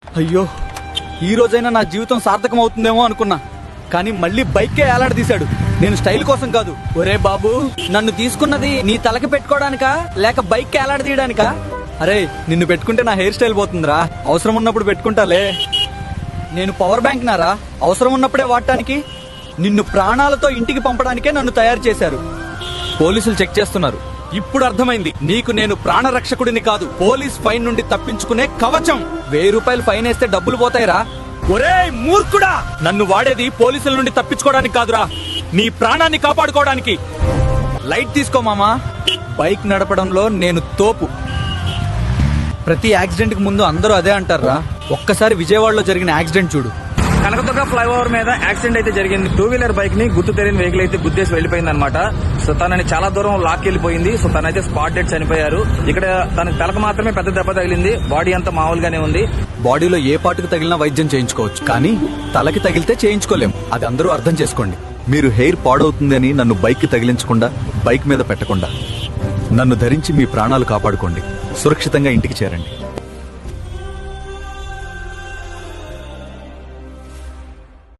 అయ్యో, ఈ రోజైనా నా జీవితం సార్థకం అవుతుందేమో అనుకున్నా, కానీ మళ్ళీ బైకే ఏలాడదీశాడు. నేను స్టైల్ కోసం కాదు. ఒరే బాబు, నన్ను తీసుకున్నది నీ తలకి పెట్టుకోవడానికా లేక బైక్ ఏలాడదీయడానికా? అరే, నిన్ను పెట్టుకుంటే నా హెయిర్ స్టైల్ పోతుందిరా. అవసరం ఉన్నప్పుడు పెట్టుకుంటాలే. నేను పవర్ బ్యాంక్ నారా, అవసరం ఉన్నప్పుడే వాడటానికి. నిన్ను ప్రాణాలతో ఇంటికి పంపడానికే నన్ను తయారు చేశారు. పోలీసులు చెక్ చేస్తున్నారు. ఇప్పుడు అర్థమైంది, నీకు నేను ప్రాణరక్షకుడిని కాదు, పోలీస్ ఫైన్ నుండి తప్పించుకునే కవచం. 1000 రూపాయలు ఫైన్ వేస్తే డబ్బులు పోతాయిరా. ఒరే మూర్ఖుడా, నన్ను వాడేది పోలీసుల నుండి తప్పించుకోవడానికి కాదురా, నీ ప్రాణాన్ని కాపాడుకోవడానికి. లైట్ తీసుకో మామా. బైక్ నడపడంలో నేను తోపు. ప్రతి యాక్సిడెంట్ కి ముందు అందరూ అదే అంటారా. ఒక్కసారి విజయవాడలో జరిగిన యాక్సిడెంట్ చూడు. కనకదుర్గ ఫ్లైఓవర్ మీద యాక్సిడెంట్ అయితే జరిగింది. 2 వీలర్ బైక్ ని గుర్తు తెలియని వెహికల్ అయితే గుద్దేసి వెళ్లిపోయింది అనమాట. సో తనని చాలా దూరం లాక్కెళ్లిపోయింది. సో తనైతే స్పాట్ డెడ్ చనిపోయారు. ఇక్కడ తనకి తలకు మాత్రమే పెద్ద దెబ్బ తగిలింది. బాడీ అంతా మామూలుగానే ఉంది. బాడీలో ఏ పాటుకు తగిలినా వైద్యం చేయించుకోవచ్చు, కానీ తలకి తగిలితే చేయించుకోలేం. అది అందరూ అర్థం చేసుకోండి. మీరు హెయిర్ పాడవుతుందని నన్ను బైక్ కి తగిలించకుండా, బైక్ మీద పెట్టకుండా, నన్ను ధరించి మీ ప్రాణాలు కాపాడుకోండి. సురక్షితంగా ఇంటికి చేరండి.